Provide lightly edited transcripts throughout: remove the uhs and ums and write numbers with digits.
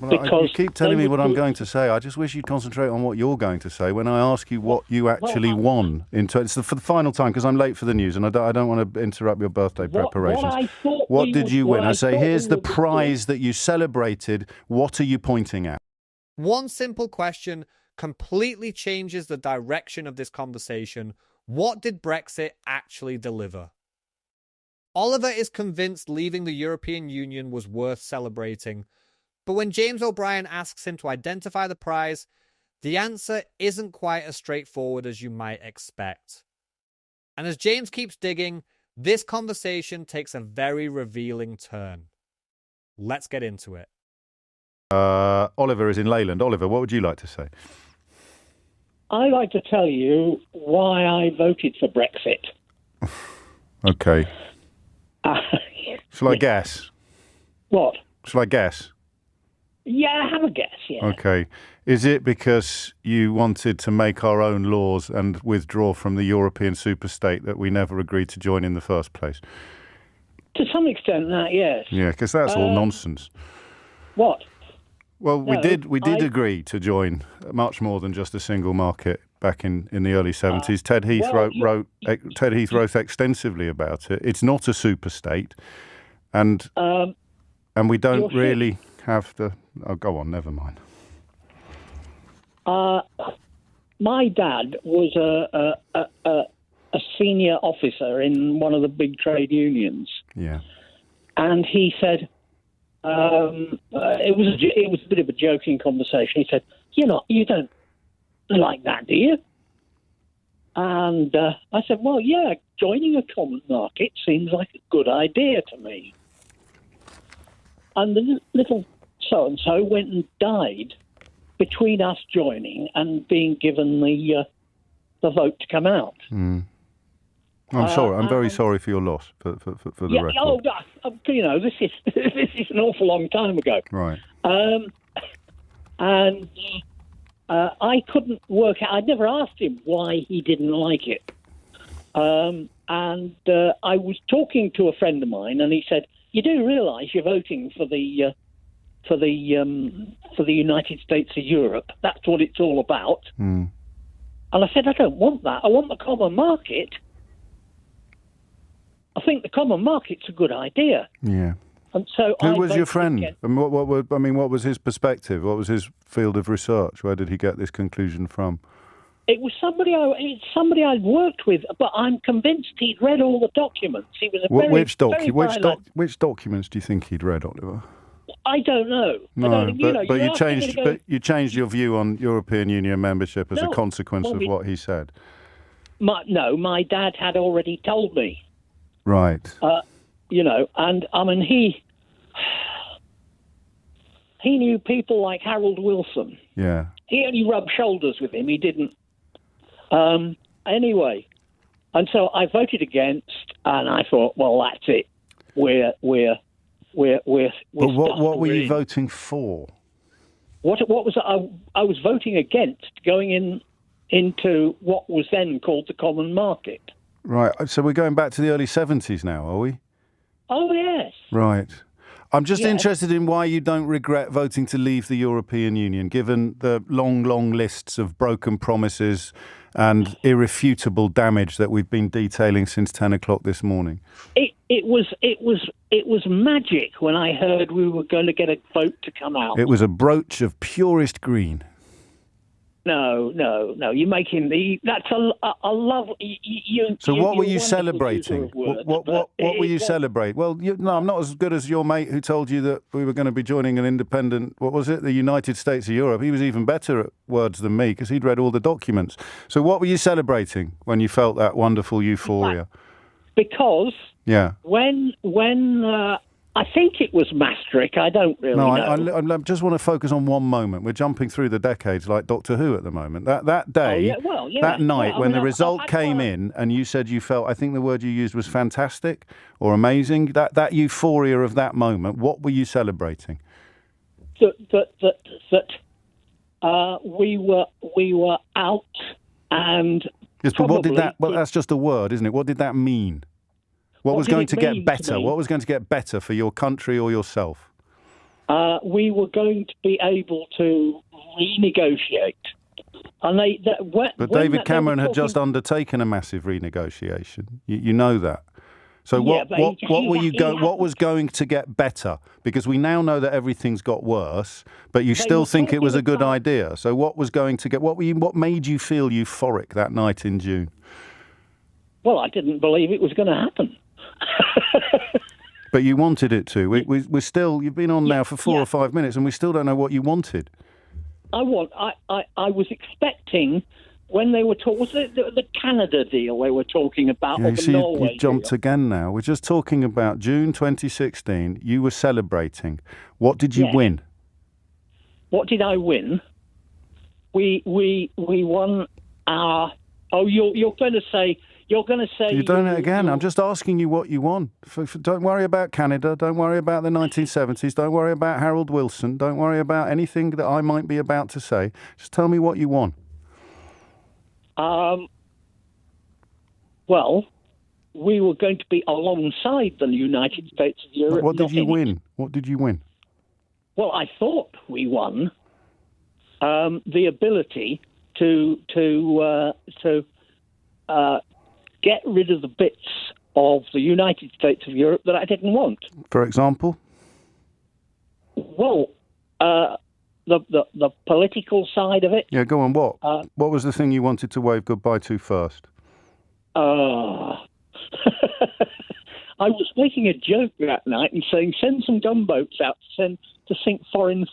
You keep telling me what I'm going to say. I just wish you'd concentrate on what you're going to say when I ask you what you actually won. It's for the final time, because I'm late for the news and I don't want to interrupt your birthday preparations. What did you win? I say, here's the prize that you celebrated. What are you pointing at? One simple question completely changes the direction of this conversation. What did Brexit actually deliver? Oliver is convinced leaving the European Union was worth celebrating. But when James O'Brien asks him to identify the prize, the answer isn't quite as straightforward as you might expect. And as James keeps digging, this conversation takes a very revealing turn. Let's get into it. Oliver is in Leyland. Oliver, what would you like to say? I'd like to tell you why I voted for Brexit. Okay. Shall I guess? What? Shall I guess? Yeah, have a guess, yeah. Okay. Is it because you wanted to make our own laws and withdraw from the European superstate that we never agreed to join in the first place? To some extent, that, yes. Yeah, because that's all nonsense. What? Well, we did agree to join much more than just a single market back in the early 70s. Ted Heath wrote extensively about it. It's not a superstate, and we don't really have the... Oh, go on, never mind. My dad was a senior officer in one of the big trade unions. Yeah. And he said, it was a bit of a joking conversation. He said, you don't like that, do you? And I said, well, yeah, joining a common market seems like a good idea to me. And the little so-and-so went and died between us joining and being given the vote to come out. Mm. I'm sorry. I'm very sorry for your loss, for the record. This is an awful long time ago. Right. And I couldn't work out. I'd never asked him why he didn't like it. And I was talking to a friend of mine, and he said, "You do realise you're voting for the United States of Europe. That's what it's all about." Mm. And I said, "I don't want that. I want the common market. I think the common market's a good idea." Yeah. And so who was your friend? And what was his perspective? What was his field of research? Where did he get this conclusion from? It was somebody I'd worked with, but I'm convinced he'd read all the documents. He was which documents do you think he'd read, Oliver? I don't know. You changed your view on European Union membership as a consequence of what he said. My dad had already told me. Right. And I mean he knew people like Harold Wilson. Yeah. He only rubbed shoulders with him. He didn't. Anyway, and so I voted against, and I thought, well, that's it. We're But what were you voting for? What was I was voting against going into what was then called the common market. Right. So we're going back to the early 70s now, are we? Oh, yes. Right. I'm just interested in why you don't regret voting to leave the European Union, given the long, long lists of broken promises and irrefutable damage that we've been detailing since 10 o'clock this morning. It was magic when I heard we were going to get a vote to come out. It was a brooch of purest green. No. You're making that's a love. So what were you celebrating? What were you celebrating? Well, I'm not as good as your mate who told you that we were going to be joining an independent, what was it, the United States of Europe. He was even better at words than me because he'd read all the documents. So what were you celebrating when you felt that wonderful euphoria? Because when I think it was Maastricht. I don't really know. I just want to focus on one moment. We're jumping through the decades like Doctor Who at the moment. That day, that night, when the result came in and you said you felt, I think the word you used was fantastic or amazing, that euphoria of that moment, what were you celebrating? That we were out and... Yes, but what did that... Well, that's just a word, isn't it? What did that mean? What was going to get better? What was going to get better for your country or yourself? we were going to be able to renegotiate. And but David Cameron had just undertaken a massive renegotiation. You know that. So what was going to get better? Because we now know that everything's got worse, but you still think it was a good idea. So what was going to get? What made you feel euphoric that night in June? Well, I didn't believe it was going to happen. But you wanted it to. We're still. You've been on now for 4 or 5 minutes, and we still don't know what you wanted. I was expecting when they were talking, was it the Canada deal they were talking about, or the Norway deal? You jumped again now. We're just talking about June 2016. You were celebrating. What did you win? What did I win? We won our. Oh, you're going to say. You're going to say... You're doing it again. I'm just asking you what you won. Don't worry about Canada. Don't worry about the 1970s. Don't worry about Harold Wilson. Don't worry about anything that I might be about to say. Just tell me what you won. Well, we were going to be alongside the United States of Europe. What did you win? What did you win? Well, I thought we won the ability to get rid of the bits of the United States of Europe that I didn't want. For example? Well, the political side of it. Yeah, go on. What? What was the thing you wanted to wave goodbye to first? I was making a joke that night and saying, send some gunboats out to sink foreign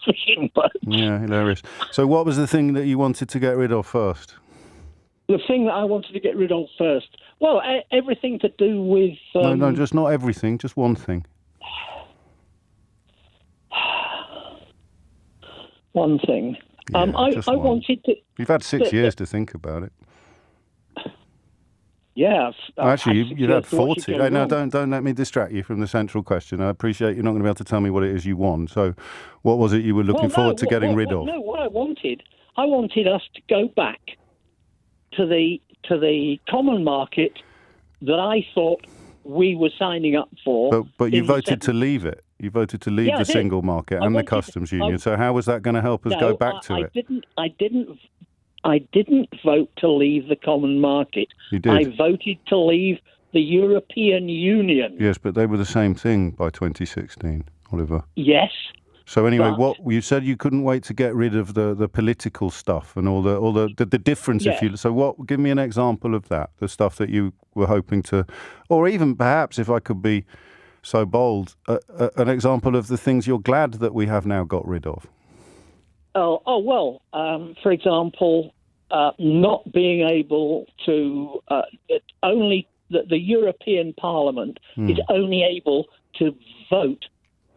fishing boats. Yeah, hilarious. So what was the thing that you wanted to get rid of first? The thing that I wanted to get rid of first? Well, everything to do with... No, just not everything, just one thing. One thing. Yeah, I wanted to... You've had 6 years to think about it. Yeah. Actually, you've had 40. No, don't let me distract you from the central question. I appreciate you're not going to be able to tell me what it is you want. So what was it you were looking forward to getting rid of? No, what I wanted us to go back to the common market that I thought we were signing up for. But you voted to leave it. You voted to leave the single market and the customs union. So how was that going to help us go back to it? I didn't vote to leave the common market. You did. I voted to leave the European Union. Yes, but they were the same thing by 2016, Oliver. Yes. So anyway, what you said, you couldn't wait to get rid of the political stuff and all the difference. Yeah. Give me an example of that, the stuff that you were hoping to, or even perhaps, if I could be so bold, an example of the things you're glad that we have now got rid of. Well, for example, not being able to only the European Parliament is only able to vote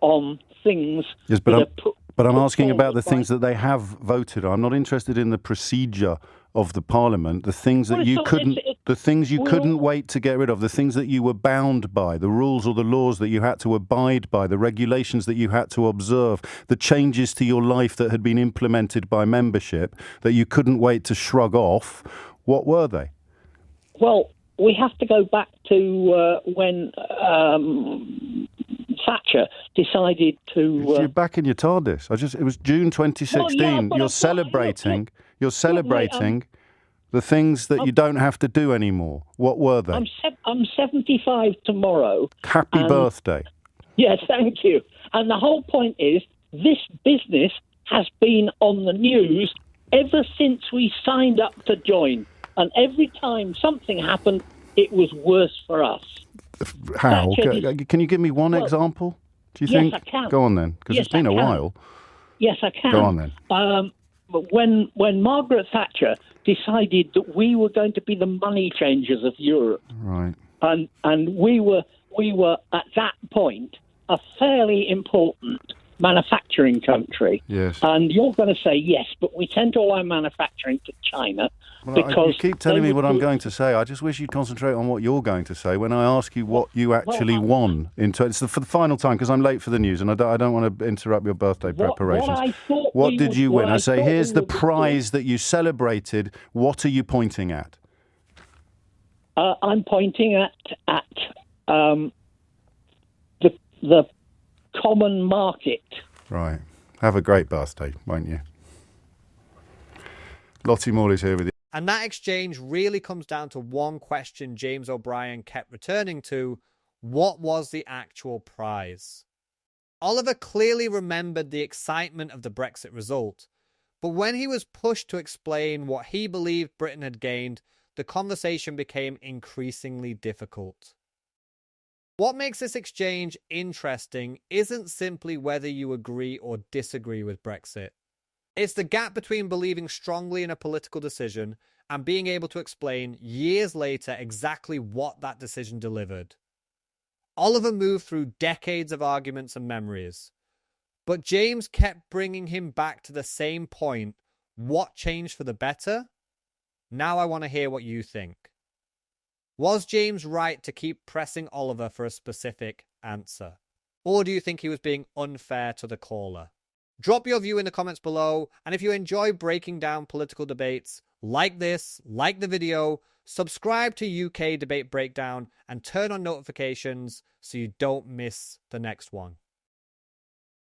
on things. Yes, but I'm asking about the things that they have voted on. I'm not interested in the procedure of the Parliament, the things that you couldn't wait to get rid of, the things that you were bound by, the rules or the laws that you had to abide by, the regulations that you had to observe, the changes to your life that had been implemented by membership that you couldn't wait to shrug off. What were they? Well, we have to go back to when Thatcher decided to... You're back in your TARDIS. It was June 2016. You're celebrating the things that you don't have to do anymore. What were they? I'm 75 tomorrow. Happy birthday. Yes, thank you. And the whole point is this business has been on the news ever since we signed up to join. And every time something happened, it was worse for us. How? Can you give me one example? Do you think? Yes, I can. Go on then, because it's been a while. Yes, I can. Go on then. But when Margaret Thatcher decided that we were going to be the money changers of Europe, right, and we were at that point a fairly important manufacturing country. Yes. And you're going to say yes, but we sent all our manufacturing to China. You keep telling me what I'm going to say. I just wish you'd concentrate on what you're going to say when I ask you what you actually won. It's for the final time because I'm late for the news and I don't want to interrupt your birthday preparations. What did you win? I say, here's the prize that you celebrated. What are you pointing at? I'm pointing at the common market. Right. Have a great birthday, won't you? Lottie Morley's here with you. And that exchange really comes down to one question James O'Brien kept returning to: what was the actual prize? Oliver clearly remembered the excitement of the Brexit result, but when he was pushed to explain what he believed Britain had gained, the conversation became increasingly difficult. What makes this exchange interesting isn't simply whether you agree or disagree with Brexit. It's the gap between believing strongly in a political decision and being able to explain years later exactly what that decision delivered. Oliver moved through decades of arguments and memories, but James kept bringing him back to the same point: what changed for the better? Now I want to hear what you think. Was James right to keep pressing Oliver for a specific answer? Or do you think he was being unfair to the caller? Drop your view in the comments below, and if you enjoy breaking down political debates like this, like the video, subscribe to UK Debate Breakdown and turn on notifications so you don't miss the next one.